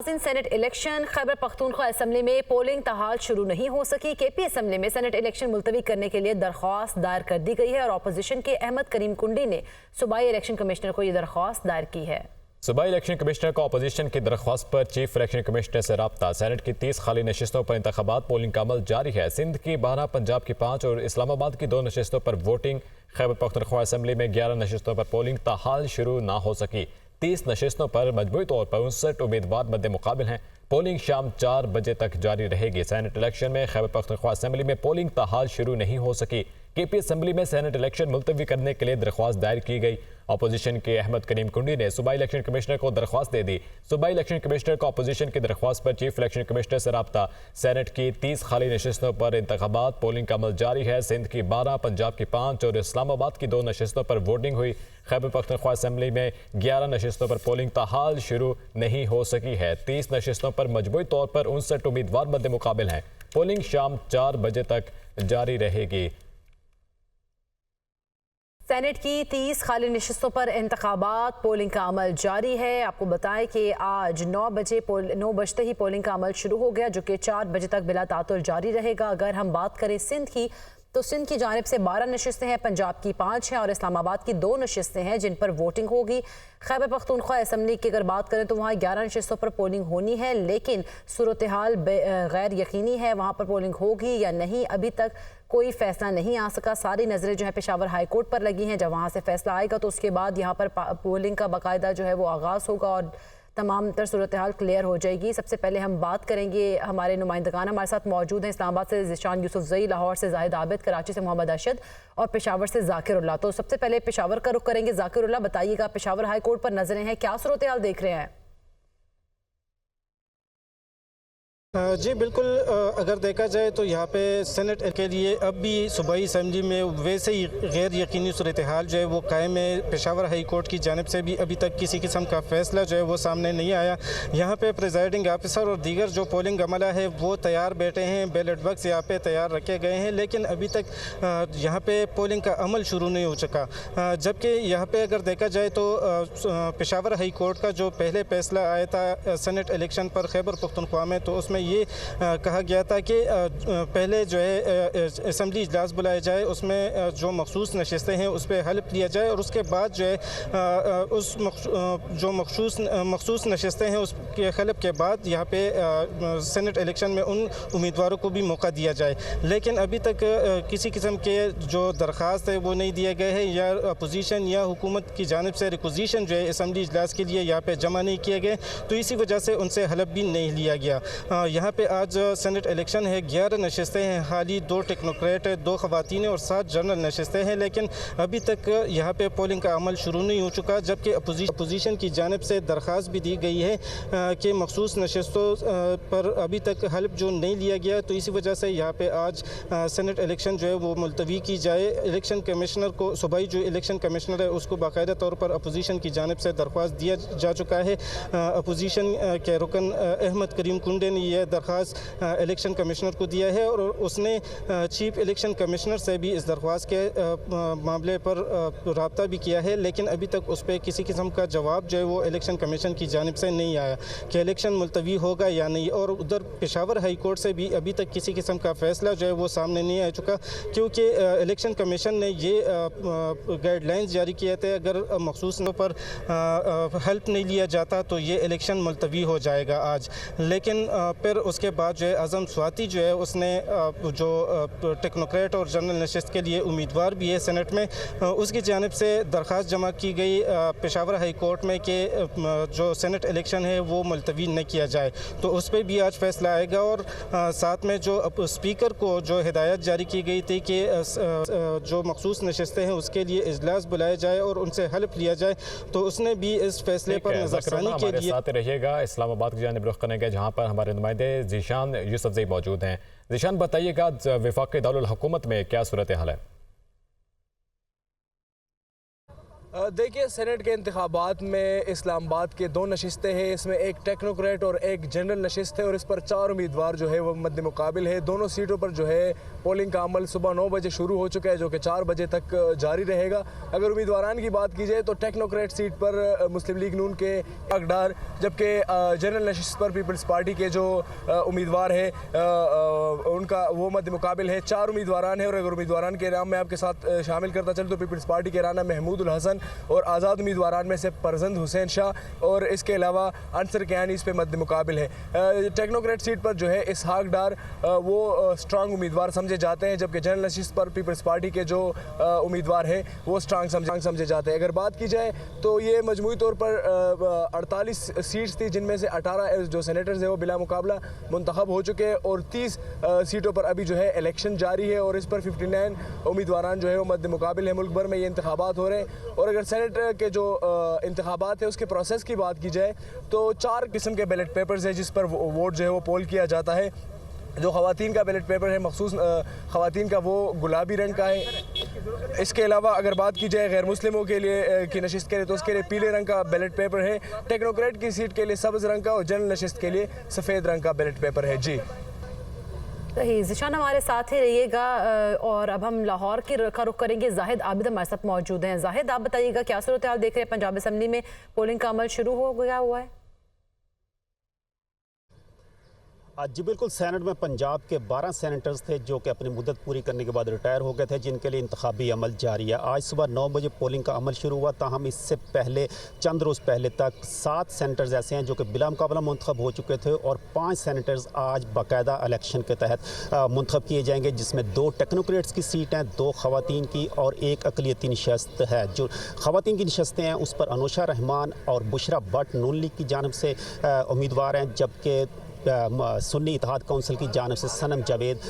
Senate election Khyber Pakhtunkhwa assembly में polling ताहाल शुरू नहीं हो सकी। केपी असेंबली में सेनेट इलेक्शन मुलतवी करने के लिए दरख्वास्त दायर कर दी गई है और अपोजिशन के अहमद करीम कुंडी ने सूबाई इलेक्शन कमिश्नर को यह दरख्वास्त दायर की है। सूबाई इलेक्शन कमिश्नर को अपोजिशन की दरख्वास्त पर चीफ इलेक्शन कमिश्नर से रब्ता। सेनेट की 30 खाली नशिस्तों पर इंतखाबात पोलिंग का अमल जारी है। सिंध की 12, पंजाब की 5 और इस्लामाबाद की 2 नशिस्तों पर वोटिंग। खैबर पख्तूनख्वा असेंबली में 11 नशिस्तों पर पोलिंग ताहाल शुरू ना हो सकी। 30 नशिस्तों पर मजमूई तौर पर 59 उम्मीदवार मद्दे मुकाबिल हैं। पोलिंग शाम 4 बजे तक जारी रहेगी। सेनेट इलेक्शन में खैबर पख्तूनख्वा असेंबली में पोलिंग ताहाल शुरू नहीं हो सकी। केपी असेंबली में सेनेट इलेक्शन मुलतवी करने के लिए दरख्वास्त दायर की गई। अपोजिशन के अहमद करीम कुंडी ने सूबाई इलेक्शन कमिश्नर को दरख्वास्त दे दी। सूबाई इलेक्शन कमिश्नर को अपोजिशन की दरख्वास्त पर चीफ इलेक्शन कमिश्नर से रब्ता। सेनेट की 30 खाली नशिस्तों पर इंतखाबात पोलिंग का अमल जारी है। सिंध की 12, पंजाब की 5 और इस्लामाबाद की 2 नशिस्तों पर वोटिंग हुई। खैबर पख्तूनख्वा असेंबली में 11 नशिस्तों पर पोलिंग ताहाल शुरू नहीं हो सकी है। 30 नशिस्तों पर मजमूई तौर पर 59 उम्मीदवार मद्दे मुकाबिल हैं। पोलिंग शाम 4 बजे तक जारी रहेगी। सेनेट की 30 खाली नशिस्तों पर इंतखाबात पोलिंग का अमल जारी है। आपको बताएं कि आज 9 बजते ही पोलिंग का अमल शुरू हो गया, जो कि 4 बजे तक बिला तातुल जारी रहेगा। अगर हम बात करें सिंध की, तो सिंध की जानिब से 12 नशिस्तें हैं, पंजाब की 5 हैं और इस्लामाबाद की 2 नशिस्तें हैं जिन पर वोटिंग होगी। खैबर पख्तूनख्वा असेंबली की अगर बात करें तो वहाँ 11 नशिस्तों पर पोलिंग होनी है, लेकिन सूरत हाल गैर यकीनी है। वहाँ पर पोलिंग होगी या नहीं, अभी तक कोई फैसला नहीं आ सका। सारी नज़रें जो है पेशावर हाई कोर्ट पर लगी हैं। जब वहाँ से फैसला आएगा तो उसके बाद यहाँ पर पोलिंग का बाकायदा जो है वो आगाज़ होगा और तमाम तर सूरत हाल क्लियर हो जाएगी। सबसे पहले हम बात करेंगे, हमारे नुमाइंदगान हमारे साथ मौजूद हैं। इस्लामाबाद से ज़िशान यूसुफजई, लाहौर से जाहिद आबिद, कराची से मोहम्मद अरशद और पेशावर से जाकिर उल्लाह। तो सबसे पहले पेशावर का रुख करेंगे। जाकिर उल्लाह, बताइएगा पेशावर हाई कोर्ट पर नजरें हैं, क्या सूरत हाल देख रहे हैं? जी बिल्कुल, अगर देखा जाए तो यहाँ पे सेनेट के लिए अब भी सूबाई असेंबली में वैसे ही गैर यकीनी सूरत हाल जो है वो कायम है। पेशावर हाई कोर्ट की जानिब से भी अभी तक किसी किस्म का फैसला जो है वो सामने नहीं आया। यहाँ पे प्रिजाइडिंग ऑफिसर और दीगर जो पोलिंग अमला है वो तैयार बैठे हैं, बैलेट बॉक्स यहाँ पे तैयार रखे गए हैं, लेकिन अभी तक यहाँ पे पोलिंग का अमल शुरू नहीं हो चुका। जबकि यहाँ पे अगर देखा जाए तो पेशावर हाई कोर्ट का जो पहले फैसला आया था सेनेट इलेक्शन पर खैबर पख्तूनख्वा में, तो उसमें ये कहा गया था कि पहले जो है असम्बली इजलास बुलाया जाए, उसमें जो मखसूस नशिस्तें हैं उस पर हल्फ लिया जाए और उसके बाद जो है उस जो मखसूस नशिस्तें हैं उसके हल्फ के बाद यहाँ पे सेनेट इलेक्शन में उन उम्मीदवारों को भी मौका दिया जाए। लेकिन अभी तक किसी किस्म के जो दरख्वास्त है वो नहीं दिए गए हैं, या अपोजिशन या हुकूमत की जानिब से रिक्विजिशन जो है असम्बली इजलास के लिए यहाँ पे जमा नहीं किए गए, तो इसी वजह से उनसे हल्फ भी नहीं लिया गया। यहाँ पे आज सेनेट इलेक्शन है, 11 नशिस्तें हैं, हाली 2 टेक्नोक्रेट है, 2 खवातीन और 7 जनरल नशिस्तें हैं, लेकिन अभी तक यहाँ पे पोलिंग का अमल शुरू नहीं हो चुका। जबकि अपोजिशन की जानिब से दरख्वास्त भी दी गई है कि मखसूस नशिस्तों पर अभी तक हल्फ जो नहीं लिया गया, तो इसी वजह से यहाँ पे आज सेनेट इलेक्शन जो है वो मुलतवी की जाए। इलेक्शन कमिश्नर को, सूबाई जो इलेक्शन कमिश्नर है उसको बाकायदा तौर पर अपोजिशन की जानिब से दरख्वास्त दिया जा चुका है। अपोजिशन के रुकन अहमद करीम कुंडे ने यह दरख्वास्त इलेक्शन कमिश्नर को दिया है और उसने चीफ इलेक्शन कमिश्नर से भी इस दरख्वास्त के मामले पर रब्ता भी किया है, लेकिन अभी तक उस पर किसी किस्म का जवाब जो है वो इलेक्शन कमीशन की जानिब से नहीं आया कि इलेक्शन मुलतवी होगा या नहीं। और उधर पेशावर हाई कोर्ट से भी अभी तक किसी किस्म का फैसला जो है वो सामने नहीं आ चुका, क्योंकि इलेक्शन कमीशन ने ये गाइडलाइंस जारी किए थे अगर मखसूस पर हेल्प नहीं लिया जाता तो ये इलेक्शन मुलतवी हो जाएगा आज। लेकिन फिर उसके बाद जो है आज़म स्वाति जो है उसने जो टेक्नोक्रेट और जनरल नशिस्त के लिए उम्मीदवार भी है सेनेट में, उसकी जानिब से दरख्वास्त जमा की गई पेशावर हाई कोर्ट में कि जो सेनेट इलेक्शन है वो मुलतवी न किया जाए, तो उस पर भी आज फैसला आएगा। और साथ में जो स्पीकर को जो हिदायत जारी की गई थी कि जो मखसूस नशिस्तें हैं उसके लिए इजलास बुलाया जाए और उनसे हल्फ लिया जाए, तो उसने भी इस फैसले पर नजरसानी के लिए साथ रहिएगा। इस्लामाबाद की जानिब रुख करेंगे जहाँ पर हमारे नुमाइंदे ज़िशान यूसुफजई मौजूद हैं। ज़िशान, बताइएगा वफाक़ी दारुल हुकूमत में क्या सूरत हाल है? देखिए, सेनेट के इंतखाबात में इस्लामाबाद के 2 नशिस्तें हैं। इसमें एक टेक्नोक्रेट और एक जनरल नशिस्त है और इस पर 4 उम्मीदवार जो है वो मद्दे मुकाबिल है। दोनों सीटों पर जो है पोलिंग का अमल सुबह 9 बजे शुरू हो चुका है, जो कि 4 बजे तक जारी रहेगा। अगर उम्मीदवारान की बात की जाए तो टेक्नोक्रेट सीट पर मुस्लिम लीग नून के अकडार, जबकि जनरल नशिस्त पर पीपल्स पार्टी के जो उम्मीदवार है उनका वो मद्दे मुकाबिल है। 4 उम्मीदवारान हैं और अगर उम्मीदवारान के नाम मैं आपके साथ शामिल करता चलूँ तो पीपल्स पार्टी के राना महमूद उल हसन और आज़ाद उम्मीदवारान में से परजंद हुसैन शाह और इसके अलावा अंसर कियानी इस पे मद्दे मुकाबिल है। टेक्नोक्रेट सीट पर जो है इसहाक डार वो स्ट्रांग उम्मीदवार समझे जाते हैं, जबकि जनरल नशिस्त पर पीपल्स पार्टी के जो उम्मीदवार हैं वो स्ट्रांग समझे जाते हैं। अगर बात की जाए तो ये मजमूई तौर पर 48 सीट्स थी, जिनमें से 18 जो सेनेटर्स हैं वो बिला मुकाबला मुंतखब हो चुके हैं और 30 सीटों पर अभी जो है इलेक्शन जारी है और इस पर 59 उम्मीदवारान जो है वो मद्दे मुकाबिल है। मुल्क भर में ये इंतखाबात हो रहे हैं और अगर सेनेट के जो इंतखाबात है उसके प्रोसेस की बात की जाए तो 4 किस्म के बैलेट पेपर्स हैं जिस पर वोट जो है वो पोल किया जाता है। जो ख़वातीन का बैलेट पेपर है मखसूस ख़वातीन का वो गुलाबी रंग का है। इसके अलावा अगर बात की जाए गैर मुस्लिमों के लिए की नशिस्त के लिए तो उसके लिए पीले रंग का बैलेट पेपर है। टेक्नोक्रेट की सीट के लिए सब्ज़ रंग का और जनरल नशिस्त के लिए सफ़ेद रंग का बैलेट पेपर है। जी सही, ज़िशान हमारे साथ ही रहिएगा और अब हम लाहौर का रुख करेंगे। जाहिद आबिद हमारे साथ मौजूद हैं। जाहिद, आप बताइएगा क्या सूरत हाल देख रहे हैं? पंजाब असम्बली में पोलिंग का अमल शुरू हो गया हुआ है। जी बिल्कुल, सेनेट में पंजाब के 12 सेनेटर्स थे जो कि अपनी मुद्दत पूरी करने के बाद रिटायर हो गए थे, जिनके लिए इंतखाबी अमल जारी है। आज सुबह 9 बजे पोलिंग का अमल शुरू हुआ। ताहम इससे पहले चंद रोज़ पहले तक 7 सेनेटर्स ऐसे हैं जो कि बिला मुकाबला मुंतखब हो चुके थे और 5 सेनेटर्स आज बाकायदा इलेक्शन के तहत मुंतखब किए जाएंगे, जिसमें 2 टेक्नोक्रेट्स की सीट हैं, 2 ख़वातीन की और 1 अक़लियती नशस्त है। जो ख़वातीन की नशस्तें हैं उस पर अनुशा रहमान और बुशरा भट्ट नून लीग की जानिब से उम्मीदवार हैं, जबकि सुन्नी इत्तेहाद काउंसिल की जानिब से सनम जावेद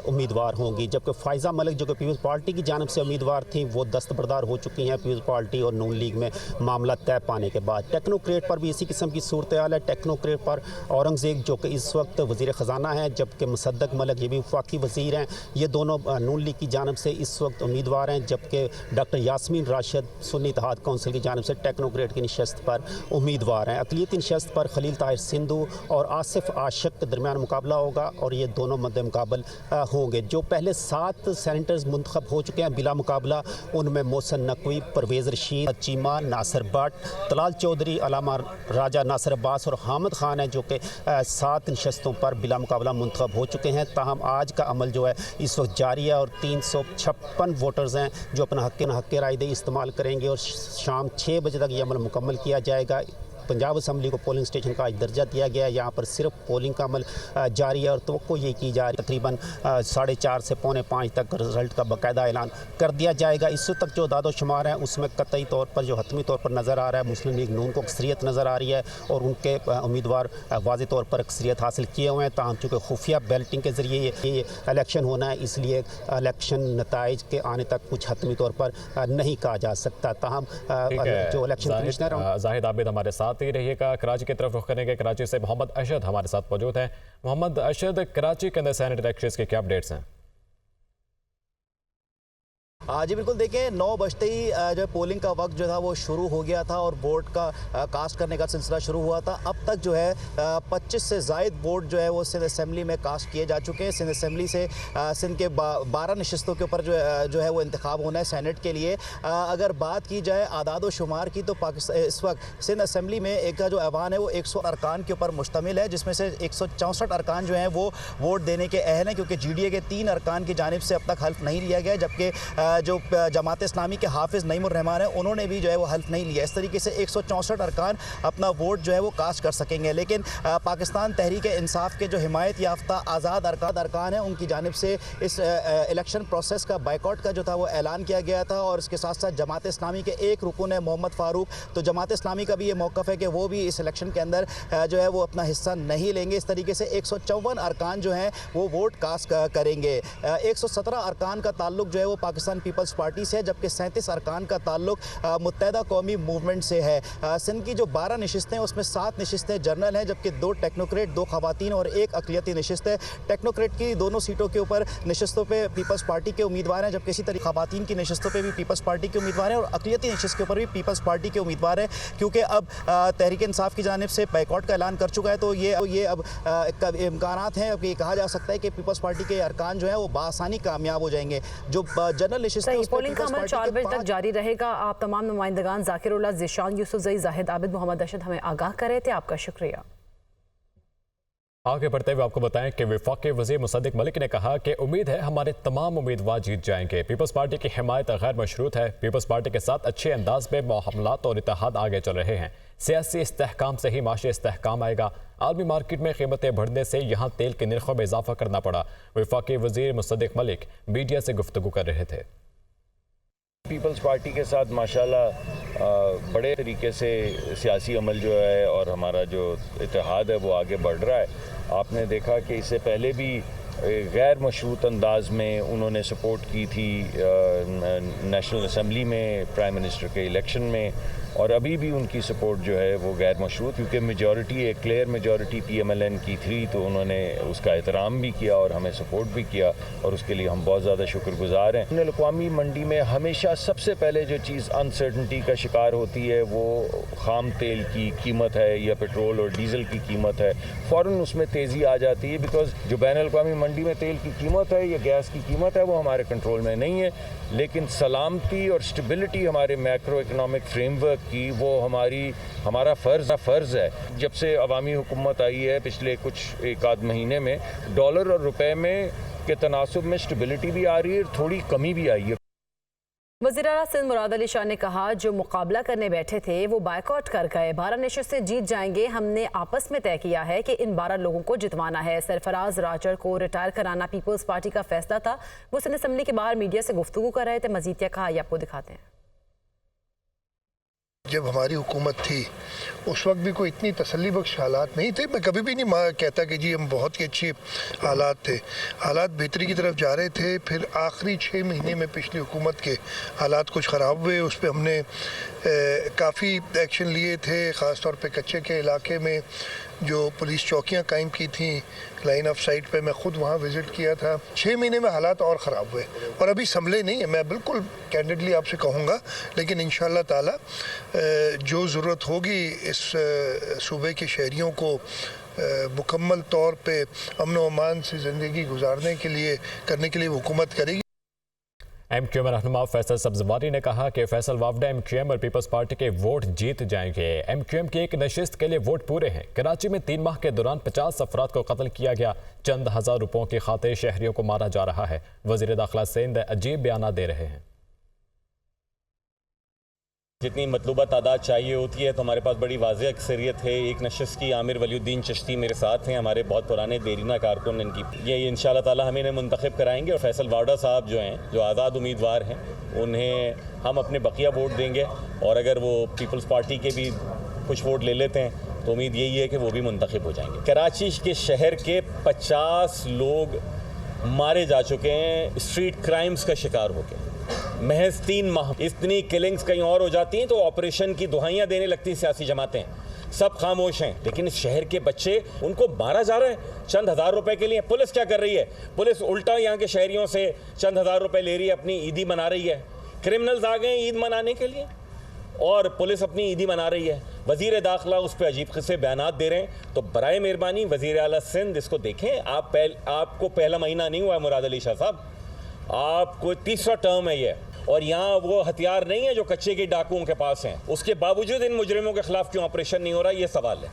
उम्मीदवार होंगी, जबकि फ़ायज़ा मलिक जो कि पीपल्स पार्टी की जानिब से उम्मीदवार थी वो दस्तबरदार हो चुकी हैं पीपल्स पार्टी और नून लीग में मामला तय पाने के बाद। टेक्नोक्रेट पर भी इसी किस्म की सूरत हाल है। टेक्नोक्रेट पर औरंगज़ेब जो कि इस वक्त वज़ीर ख़जाना है, जबकि मुसद्दक मलिक ये भी वफाकी वज़ीर हैं, ये दोनों नून लीग की जानिब से इस वक्त उम्मीदवार हैं, जबकि डॉक्टर यास्मीन राशिद सुन्नी इत्तेहाद काउंसिल की जानिब से टेक्नोक्रेट की नशस्त पर उम्मीदवार हैं। अक़लियती नशस्त पर खलील ताहिर सिंधु और आसिफ आशिक के दरमियान मुकाबला होगा और ये दोनों मद्दे मुकाबल होंगे। जो पहले 7 सेनेटर्स मुंतखब हो चुके हैं बिला मुकाबला, उनमें मोहसिन नकवी, परवेज़ रशीद, चीमा, नासिर भट्ट, तलाल चौधरी, अलामा राजा, नासिर अब्बास और हामिद खान हैं जो कि 7 नशस्तों पर बिला मुकाबला मुंतखब हो चुके हैं। ताहम आज का अमल जो है इस वक्त जारी है और 356 वोटर्स हैं जो अपना हक़ रायदही इस्तेमाल करेंगे और शाम 6 बजे तक ये अमल मुकम्मल किया जाएगा। पंजाब असम्बली को पोलिंग स्टेशन का आज दर्जा दिया गया है। यहाँ पर सिर्फ पोलिंग का अमल जारी है और तवक्को ये की जा रही है तकरीबन 4:30 से 4:45 तक रिज़ल्ट का बाकायदा ऐलान कर दिया जाएगा। इससे तक जो दादो शुमार है उसमें कतई तौर पर जो हतमी तौर पर नज़र आ रहा है मुस्लिम लीग नून को अक्सरियत नज़र आ रही है और उनके उम्मीदवार वाज़ेह तौर पर अक्सरियत हासिल किए हुए हैं। ताहम चूँकि खुफिया बैलेटिंग के ज़रिए ये इलेक्शन होना है, इसलिए इलेक्शन नताइज के आने तक कुछ हतमी तौर पर नहीं कहा जा सकता। ताहम जो इलेक्शन कमिश्नर जाहिद आबिद हमारे साथ ही रहिएगा। कराची की तरफ रुख करेंगे। कराची से मोहम्मद अशद हमारे साथ मौजूद हैं। मोहम्मद अशद, कराची के अंदर सेनेट इलेक्शंस के क्या अपडेट्स हैं? जी बिल्कुल, देखें 9 बजते ही जो पोलिंग का वक्त जो था वो शुरू हो गया था और वोट का कास्ट करने का सिलसिला शुरू हुआ था। अब तक जो है 25 से ज़ायद वोट जो है वो सिंध असम्बली में कास्ट किए जा चुके हैं। सिंध असम्बली से सिंध के 12 नशस्तों के ऊपर जो है वो इंतखाब होना है सेनेट के लिए। अगर बात की जाए आदाद व शुमार की तो पाकिस्तान इस वक्त सिंध असम्बली में एक का जो ऐवान है वो 100 अरकान के ऊपर मुश्तमिल है, जिसमें से 164 अरकान जो हैं वो वोट देने के अहल हैं, क्योंकि GDA के 3 अरकान की जानिब से अब तक हल्फ नहीं लिया गया, जबकि जो जमात इस्लामी के हाफिज़ नईमुर रहमान हैं उन्होंने भी जो है वो हल्फ नहीं लिया। इस तरीके से 164 अरकान अपना वोट जो है वो कास्ट कर सकेंगे। लेकिन पाकिस्तान तहरीक इंसाफ के जो हिमायत याफ्ता आज़ाद अरकान हैं उनकी जानिब से इस इलेक्शन प्रोसेस का बाइकआउट का जो था वो ऐलान किया गया था और इसके साथ साथ जमात इस्लामी के एक रुकन है मोहम्मद फ़ारूक, तो जमात इस्लामी का भी ये मौक़िफ़ है कि वो भी इस इलेक्शन के अंदर जो है वो अपना हिस्सा नहीं लेंगे। इस तरीके से 154 अरकान जो हैं वो वोट कास्ट करेंगे। 117 अरकान का ताल्लुक जो है वो पाकिस्तान पीपल्स पार्टी से है, जबकि 37 अरकान का ताल्लुक मुत्तहदा कौमी मूवमेंट से है। सिंध की जो 12 नशिस्तें हैं उसमें 7 नशिस्तें जनरल हैं, जबकि 2 टेक्नोक्रेट, 2 खवातीन और 1 अक़लियती नशिस्त है। टेक्नोक्रेट की दोनों सीटों के ऊपर नशिस्तों पे पीपल्स पार्टी के उम्मीदवार हैं, जबकि इसी तरह खवातीन की नशिस्तों पे भी पीपल्स पार्टी के उम्मीदवार हैं और अक़लियती नशिस्त के ऊपर भी पीपल्स पार्टी के उम्मीदवार हैं। क्योंकि अब तहरीक इंसाफ की जानिब से बाइकआउट का ऐलान कर चुका है, तो ये अब इम्कानात हैं कि कहा जा सकता है कि पीपल्स पार्टी के अरकान जो है वो बासानी कामयाब हो जाएंगे। जो जनरल नशिस्त है पोलिंग का अमल 4 बजे तक जारी रहेगा। आप तमाम नुमाइंदगान ज़ाकिर उल्लाह, ज़ीशान यूसुफ़ज़ई, जाहिद आबिद, मोहम्मद अशद हमें आगाह कर रहे थे। आपका शुक्रिया। आगे बढ़ते हुए आपको बताएं कि वफाकी वज़ीर मुसद्दिक मलिक ने कहा कि उम्मीद है हमारे तमाम उम्मीदवार जीत जाएंगे। पीपल्स पार्टी की हिमायत गैर मशरूत है। पीपल्स पार्टी के साथ अच्छे अंदाज में मामलात और इत्तेहाद आगे चल रहे हैं। सियासी इस्तेहकाम से ही माशी इस्तेहकाम आएगा। आलमी मार्केट में कीमतें बढ़ने से यहाँ तेल के निर्खों में इजाफा करना पड़ा। वफाकी वज़ीर मुसद्दिक मलिक मीडिया से गुफ्तगू कर रहे थे। पीपल्स पार्टी के साथ माशाल्लाह बड़े तरीके से सियासी अमल जो है और हमारा जो इत्तेहाद है वो आगे बढ़ रहा है। आपने देखा कि इससे पहले भी गैर मशरूत अंदाज में उन्होंने सपोर्ट की थी नेशनल असम्बली में, प्राइम मिनिस्टर के इलेक्शन में, और अभी भी उनकी सपोर्ट जो है वो गैर मशरूत, क्योंकि मेजॉरिटी एक क्लियर मेजॉरिटी PMLN की थी, तो उन्होंने उसका एहतराम भी किया और हमें सपोर्ट भी किया और उसके लिए हम बहुत ज़्यादा शुक्रगुजार हैं। बैनुल अक़वामी मंडी में हमेशा सबसे पहले जो चीज़ अनसर्टनिटी का शिकार होती है वो ख़ाम तेल की कीमत है या पेट्रोल और डीज़ल की कीमत है। फ़ौरन उसमें तेज़ी आ जाती है, बिकॉज जो बैनुल अक़वामी मंडी में तेल की कीमत है या गैस की कीमत है वो हमारे कंट्रोल में नहीं है, लेकिन सलामती और स्टेबिलिटी हमारे मैक्रो इकनॉमिक फ्रेमवर्क की वो हमारा फ़र्ज़ है। जब से अवामी हुकूमत आई है पिछले कुछ एक आध महीने में, डॉलर और रुपए में के तनासुब में स्टेबिलिटी भी आ रही है, थोड़ी कमी भी आई है। वज़ीर आला सिंध मुराद अली शाह ने कहा जो मुकाबला करने बैठे थे वो बाइकआउट कर गए। 12 नशिस्तें जीत जाएंगे। हमने आपस में तय किया है कि इन 12 लोगों को जितवाना है। सरफराज राजर को रिटायर कराना पीपल्स पार्टी का फैसला था। वो सिंध असम्बली के बाहर मीडिया से गुफ्तगू कर रहे थे। मजीद क्या कहा ये आपको दिखाते हैं। जब हमारी हुकूमत थी उस वक्त भी कोई इतनी तसल्ली बख्श हालात नहीं थे। मैं कभी भी नहीं कहता कि जी हम बहुत ही अच्छी हालात थे। हालात बेहतरी की तरफ जा रहे थे। फिर आखिरी 6 महीने में पिछली हुकूमत के हालात कुछ ख़राब हुए। उस पर हमने काफ़ी एक्शन लिए थे। ख़ास तौर पे कच्चे के इलाके में जो पुलिस चौकियां कायम की थी लाइन ऑफ साइट पे, मैं ख़ुद वहाँ विज़िट किया था। 6 महीने में हालात और ख़राब हुए और अभी संभले नहीं है। मैं बिल्कुल कैंडिडली आपसे कहूँगा, लेकिन इंशाअल्लाह ताला जो ज़रूरत होगी इस सूबे के शहरियों को मुकम्मल तौर पे अमन व अमान से ज़िंदगी गुजारने के लिए करने के लिए हुकूमत करेगी। MQM रहनुमा फैसल सब्जवारी ने कहा कि फैसल वाफदा MQM और पीपल्स पार्टी के वोट जीत जाएंगे। MQM की एक नशिस्त के लिए वोट पूरे हैं। कराची में 3 माह के दौरान 50 अफराद को कत्ल किया गया। चंद हज़ार रुपयों की खातिर शहरियों को मारा जा रहा है। वज़ीर दाखिला सिंध अजीब बयान दे रहे हैं। जितनी मतलूबा तादाद चाहिए होती है तो हमारे पास बड़ी वाज़ेह अक्सरियत है। एक नशिस्त की आमिर वलीउद्दीन चिश्ती मेरे साथ हैं, हमारे बहुत पुराने देरीना कारकुन। इनकी ये इंशाअल्लाह ताला हम इन्हें मुंतखब कराएंगे और फैसल वावडा साहब जो हैं, जो आज़ाद उम्मीदवार हैं, उन्हें हम अपने बकिया वोट देंगे और अगर वो पीपल्स पार्टी के भी कुछ वोट ले लेते हैं तो उम्मीद यही है कि वो भी मुंतखब हो जाएंगे। कराची के शहर के 50 लोग मारे जा चुके हैं स्ट्रीट क्राइम्स का शिकार होकर। महज 3 माह इतनी किलिंग्स कहीं और हो जाती हैं तो ऑपरेशन की दुहाइयाँ देने लगती हैं सियासी जमातें। सब खामोश हैं, लेकिन इस शहर के बच्चे, उनको मारा जा रहा है चंद हज़ार रुपए के लिए। पुलिस क्या कर रही है? पुलिस उल्टा यहाँ के शहरियों से चंद हज़ार रुपए ले रही है, अपनी ईदी मना रही है। क्रिमिनल्स आ गए ईद मनाने के लिए और पुलिस अपनी ईदी मना रही है। वज़ीर दाखिला उस पर अजीब किस्से बयानात दे रहे हैं। तो बराए मेहरबानी वज़ीर आला सिंध इसको देखें। आपको पहला महीना नहीं हुआ है मुराद अली शाह साहब, आपको 3रा टर्म है ये, और यहाँ वो हथियार नहीं है जो कच्चे के डाकुओं के पास हैं। उसके बावजूद इन मुजरिमों के खिलाफ क्यों ऑपरेशन नहीं हो रहा, ये सवाल है।